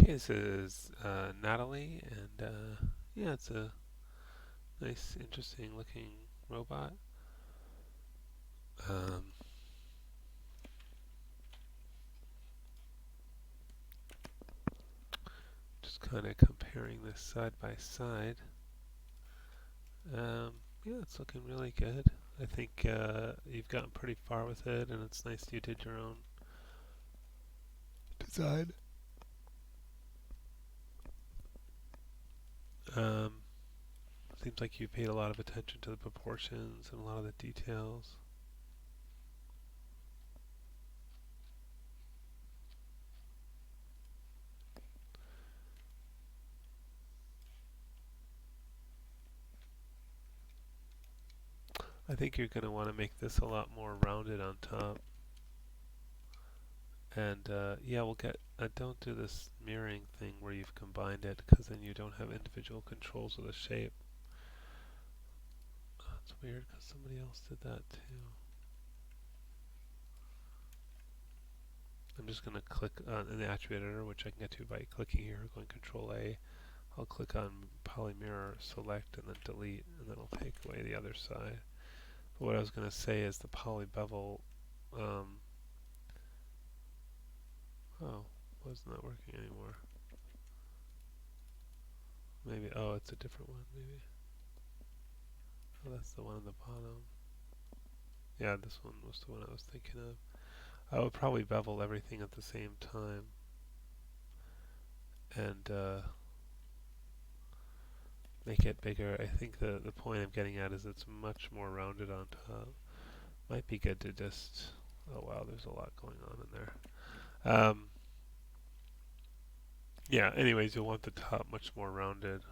Okay, this is Natalie, and yeah, it's a nice, interesting looking robot. Um, just kind of comparing this side by side. Um, yeah, it's looking really good. I think you've gotten pretty far with it, and it's nice you did your own design. Um, Seems like you paid a lot of attention to the proportions and a lot of the details. I think you're going to want to make this a lot more rounded on top. And yeah, we'll get, don't do this mirroring thing where you've combined it, because then you don't have individual controls of the shape. That's weird because somebody else did that too. I'm just going to click in the attribute editor, which I can get to by clicking here, going Control A. I'll click on poly mirror, select, and then delete, and then I'll take away the other side. But what I was going to say is the poly bevel, oh, wasn't that working anymore? Maybe, oh, it's a different one, maybe. Oh, that's the one on the bottom. Yeah, this one was the one I was thinking of. I would probably bevel everything at the same time and make it bigger. I think the point I'm getting at is it's much more rounded on top. Might be good to just, oh wow, there's a lot going on in there. Yeah, anyways, you'll want the top much more rounded.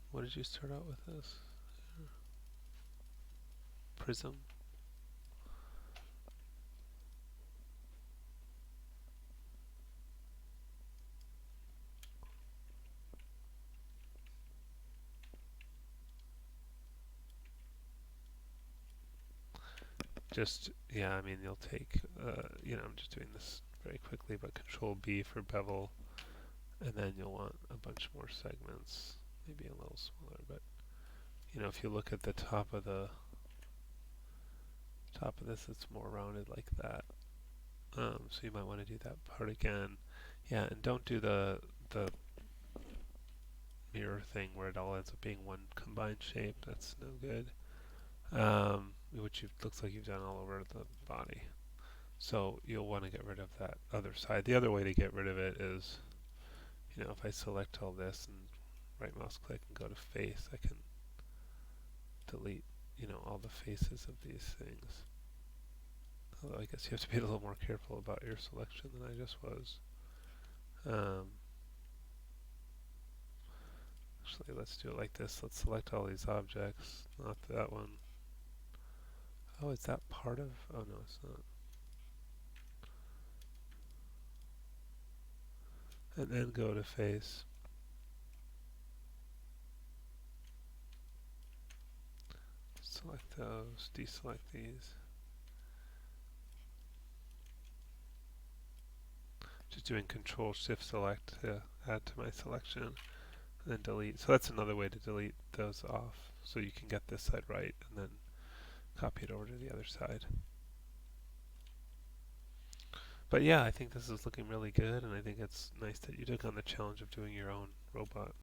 What did you start out with this? Prism? Just, yeah, I mean, you'll take, I'm just doing this very quickly, but Control B for bevel, and then you'll want a bunch more segments, maybe a little smaller, but if you look at the top of this, it's more rounded like that. So you might want to do that part again. Yeah, and don't do the mirror thing where it all ends up being one combined shape. That's no good. Which looks like you've done all over the body. So you'll want to get rid of that other side. The other way to get rid of it is, if I select all this and right mouse click and go to face, I can delete, all the faces of these things. Although I guess you have to be a little more careful about your selection than I just was. Um, Actually, let's do it like this. Let's select all these objects, not that one. Oh, is that part of? Oh no, it's not. And then go to face. Select those, deselect these. Just doing Control Shift Select to add to my selection, and then delete. So that's another way to delete those off, so you can get this side right, and then copy it over to the other side. But yeah, I think this is looking really good, and I think it's nice that you took on the challenge of doing your own robot.